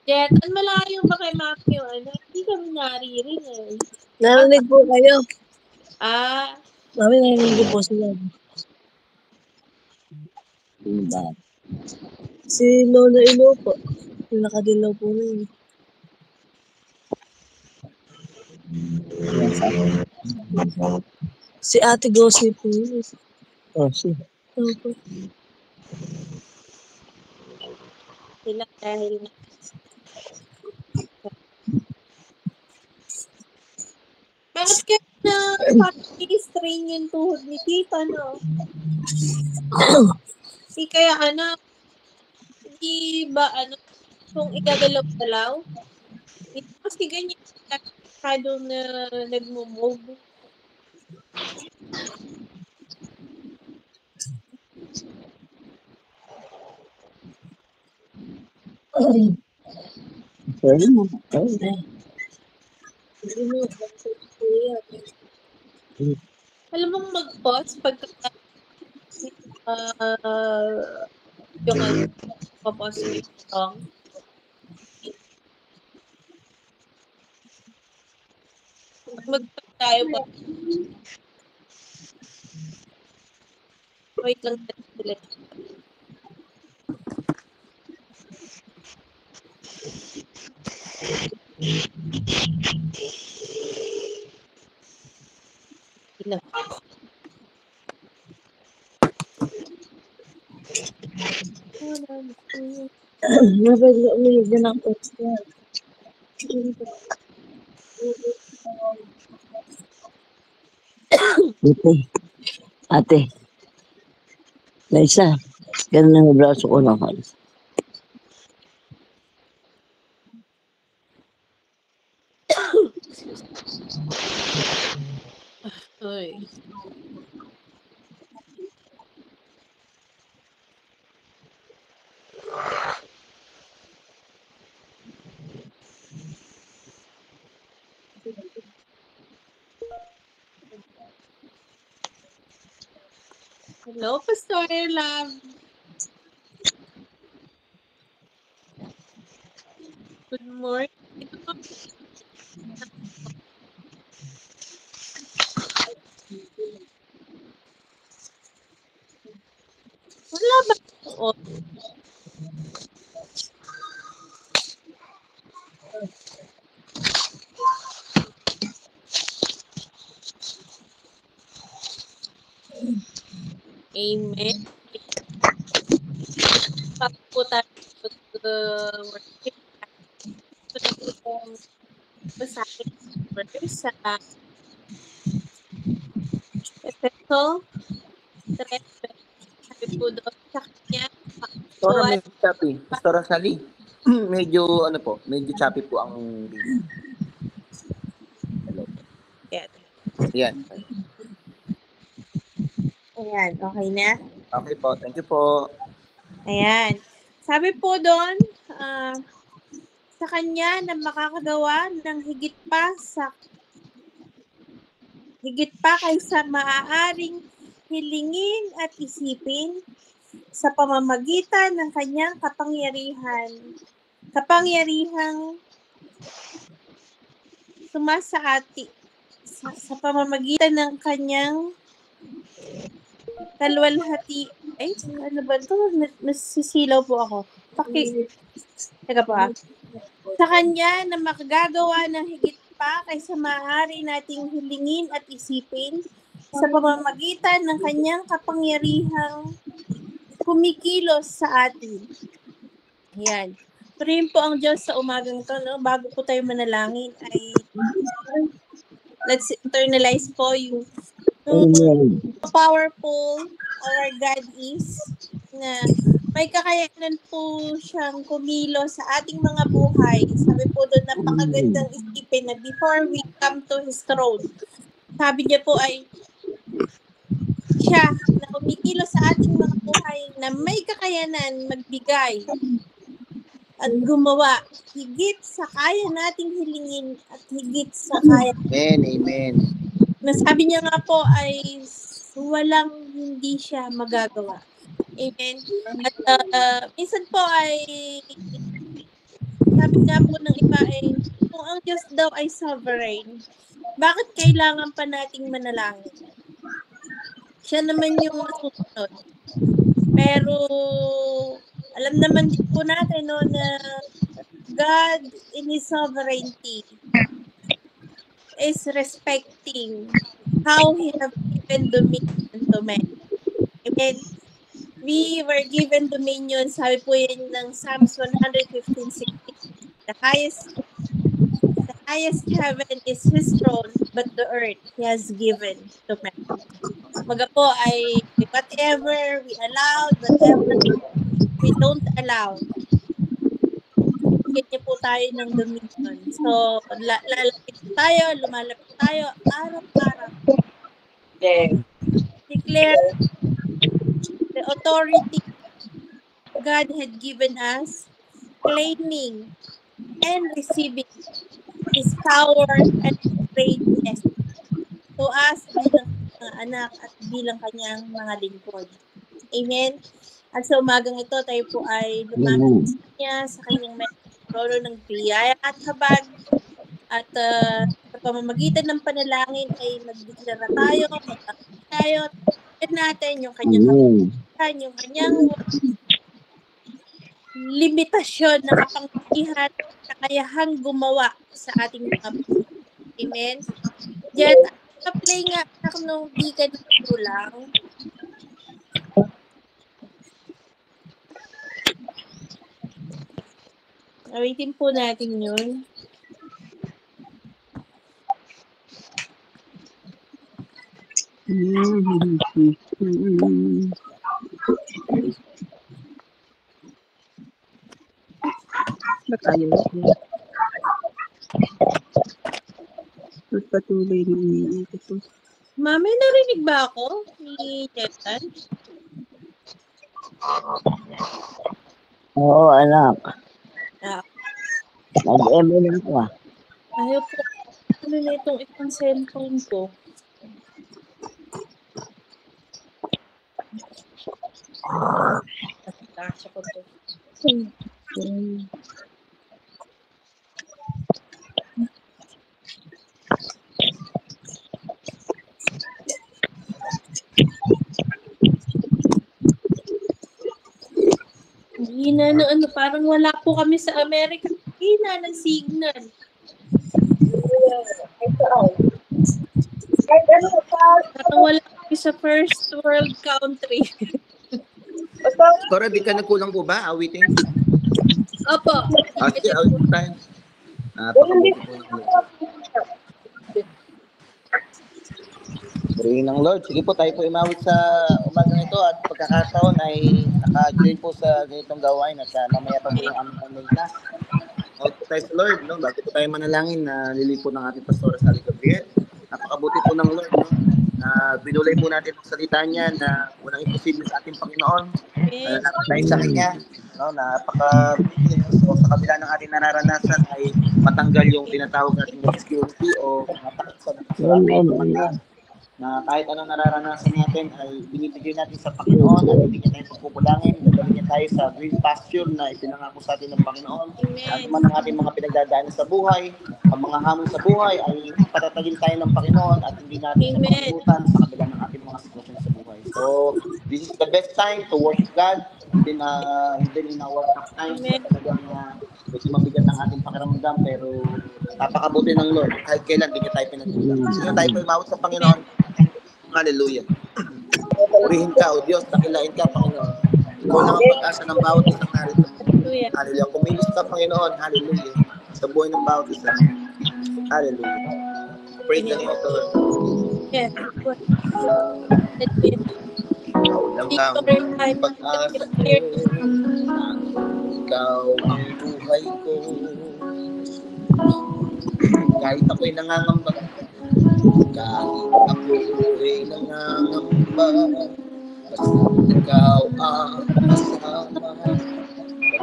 Jet, ang malayo ba kay Mami yung ano? Hindi kami naririnig. Narinig po kayo. Ah, Mami, narinig ko po sila. Si Lola Ilo po. Nakadilaw po na yun. Si Ate Gossi po yun. Gossi? Opo. sila dahil na. Bakit kaya na parang strain yung tuhod ni Tita, no? Hindi kaya ano, hindi ba ano, kung igagalaw-galaw? Hindi kasi ganyan masyadong na nagmo-move. Pwede mo. Alam mong mag-pause pagka yung ano, papause mo yung song. Mag-pause tayo pa. Wait lang sila. Sila. Napag umilig din ang post niya. Ate. Laisa. Ganun ang braso ko na kalis. Uy. Hello, Pastor Love. Good morning. Wala ba? Oh. Amen. Bago po tayo mag-worship. Ito na po yung basahin verse sa Efeso 3. Sabi po doon sa kanya, Pastora, makagawa. medyo choppy. Pastora Sally, medyo ano po, medyo choppy po ang video. Hello. Yan. Yan. Ayan, okay na? Okay po, thank you po. Ayan. Sabi po doon, sa kanya na makakagawa ng higit pa kaysa maaaring hilingin at isipin sa pamamagitan ng kanyang kapangyarihang sumasaati sa pamamagitan ng kanyang kalwalhati. Ay, ano ba ito? Nasisilaw po ako. Teka po Sa kanya na makagagawa ng higit pa kaysa maaari nating hilingin at isipin sa pamamagitan ng kanyang kapangyarihang kumikilos sa atin. Ayan. Purihin po ang Diyos sa umagang to, no? Bago po tayo manalangin ay let's internalize po yung powerful our God is, na may kakayanan po siyang kumilos sa ating mga buhay. Sabi po doon, napakagandang isipin na before we come to His throne, sabi niya po ay siya na kumikilos sa ating mga buhay na may kakayanan magbigay at gumawa higit sa kaya nating hilingin at higit sa kaya. Amen. Nasabi niya nga po ay walang hindi siya magagawa. Amen. At minsan po ay sabi sabi nga po ng iba ay, kung ang Diyos daw ay sovereign, bakit kailangan pa nating manalangin? Siya naman yung masusunod. Pero, alam naman din po natin, no, na God in His sovereignty is respecting how He have given dominion to men. Amen. We were given dominion, sabi po yan ng Psalms 115:16. The highest heaven is His throne, but the earth He has given to men. Maga po ay whatever we allowed, whatever we don't allow, bigyan niyo po tayo ng dominion. So, lalapit tayo, lumalapit tayo, araw-araw. Declare the authority God had given us, claiming and receiving His power and greatness to us bilang mga anak at bilang kanyang mga lingkod. Amen? At sa umagang ito, tayo po ay lumapit sa kanya, sa kanyang may trono ng biyaya at habag. At sa pamamagitan ng panalangin ay magdeklara tayo, magpapit tayo, natin yung kanyang kapangyarihan, yung kanyang limitasyon na kapangyarihan, kakayahang gumawa sa ating mga buhay. Amen? Jet, play nga anak nung di ka nagkulang. Awitin po natin yun. Ba't ayaw siya? Ba't patuloy na iniikot ko? Mami, narinig ba ako ni Jetsan? Oo, anak. Ah, Nag-emo na ako ah. ayaw po. Ano na itong isang cellphone ko? Kasya ko to. Hina na ano, parang wala po kami sa Amerika. Hina ng signal. Parang wala kami sa first world country. Cora, di ka nagkulang po ba? Awitin? Opo. Sige, awitin tayo. Napakabuti po ng Lord. Purihin ng Lord. Sige po, tayo po imawit sa umagang ito at pagkakataon ay naka-join po sa ganitong gawain at mamaya pa po ang aming pamilya. Mawit po tayo sa Lord, no? Bago po tayo manalangin na lilipo ng ating pastora sa Gabriel. Napakabuti po ng Lord, no? Na binulay po natin ang salita niya na walang imposible sa ating Panginoon. Napakabay tayo sa Kanya. No? So, sa kabila ng ating nararanasan ay matanggal yung tinatawag nating insecurity o matakot sa ating na kahit anong nararanasan natin ay binibigay natin sa Panginoon at hindi niya tayo pagpupulangin, dadalhin niya tayo sa green pasture na ipinangako sa atin ng Panginoon. At man ang ating mga pinagdadaanan sa buhay, ang mga hamon sa buhay ay patatagin tayo ng Panginoon at hindi natin siya makalimutan sa kabila ng ating mga sitwasyon sa buhay. So, this is the best time to worship God, hindi in our tough times. Talagang medyo mabigat ang ating pakiramdam pero napakabuti ng Lord. Kahit kailan, hindi niya tayo pinagkulang. Sino tayo po imawit sa Panginoon? Hallelujah. Purihin ka, O Diyos, dakilain ka, Panginoon. Ikaw lang ang pag-asa ng bawat isang narito. Hallelujah. Kumilos ka, Panginoon. Hallelujah. Sa buhay ng bawat isa. Hallelujah. Praise the name of the Lord. Yes. Ikaw lang ang pag-asa ko. Ikaw ang buhay ko. Kahit ako'y nangangamba, kahit ako'y nangangamba, basta ikaw ang kasama.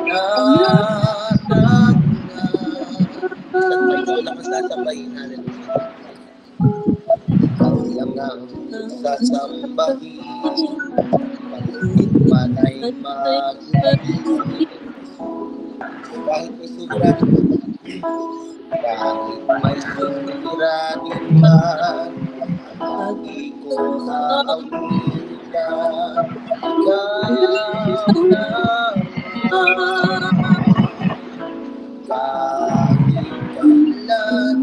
Panatag na saan pa ikaw lang ang sasabayin. Hallelujah. Ikaw lang ang sasambahin, bakit man ay magiging kahit may suliranin man, kahit may suliranin man, ang lagi kong aawitan, ikaw lamang. Kahit kailan,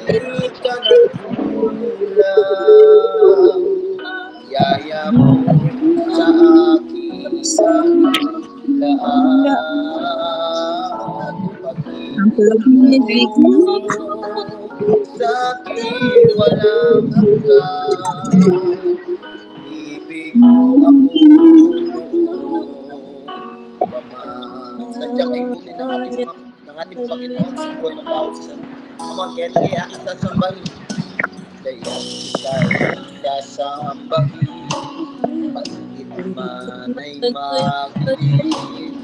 di ka nagkulang. Yaya mo sa akin lahat. Pag-ibig mo sa akin walang hanggan. Ibig mo ako noon. Sadyang ay buti ng ating Panginoon sa buhay ng bawat isa. Amang kaya kaya sasambahin. Kaya sasambahin. Pag-ibig man ay mag-ibig.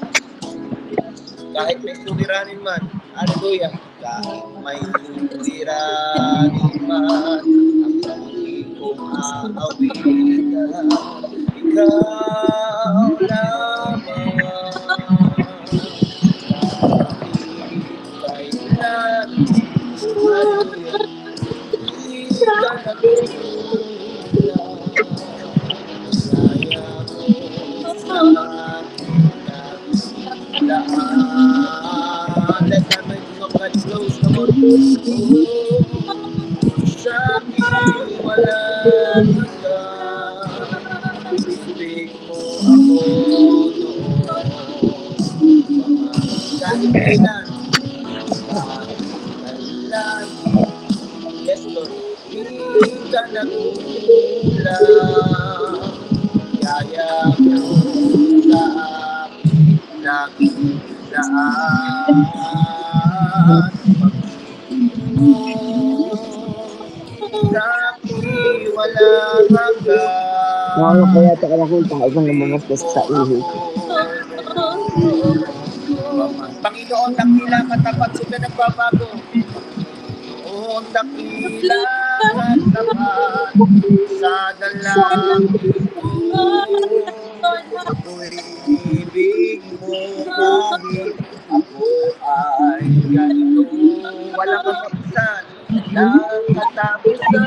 Kahit may suliranin man, hallelujah. Kahit may suliranin man, ang lagi kong aawitan, ikaw lamang. Kahit kailan, hallelujah, di ka nagkulang. Saya mo sa akin daan. Let that anointing of God flows. Come on. Sa akin walang hanggan. Ibig mo ako noon. Kahit kailan, kahit kailan, yes Lord, di ka nagkulang. Yaya mo sa akin laging daan. Pag-ibig mo sa akin walang hanggan. Ano kaya ito ka nakita? Isang lumamastos sa ihi. Panginoon, dakila katapat, di ka nagbabago. Panginoon, dakila katapat sa dalangin ko. Ako'y ibig mo kahit ako ay ganito. Walang katapusan, walang katapusan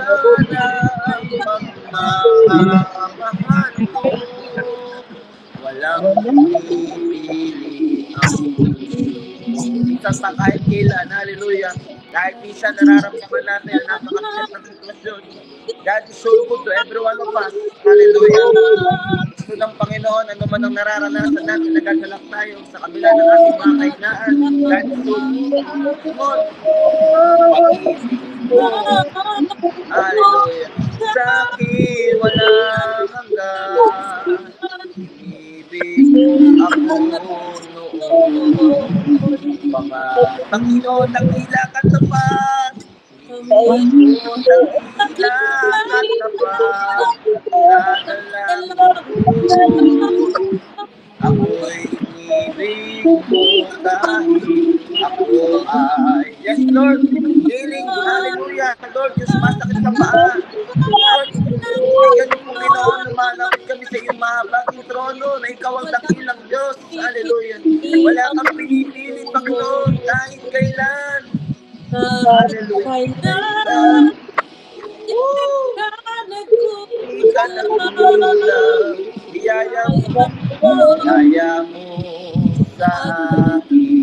ang pagmamahal ko. Walang pipili ang puso. Minsan pa kahit kailan, hallelujah. Kahit minsan nararamdaman natin ang napakabigat ng sitwasyon. God is so good to every one of us. Hallelujah. Gusto ng Panginoon, ano man ang nararanasan natin, nagagalak tayo sa kabila ng ating mga kahinaan. God is so good. Come on. Pag-ibig mo. Hallelujah. Sa akin walang hanggan. Ibig mo ako noon. Panginoon, dakila ka tapat. Panginoon, dakila ka tapat. Dadalangin ko. Ako'y inibig mo kahit ako ay. Yes, Lord. Healing. Hallelujah. Lord, yung sumasakit sa paa. Lord, bigyan mo Panginoon, lumalapit kami sa iyong mahabaging trono na ikaw ang dakilang Diyos. Hallelujah. Wala kang pinipili, Panginoon, kahit kailan. Hallelujah. Kailan. Hindi ka nagkulang. Iyaya mo sa akin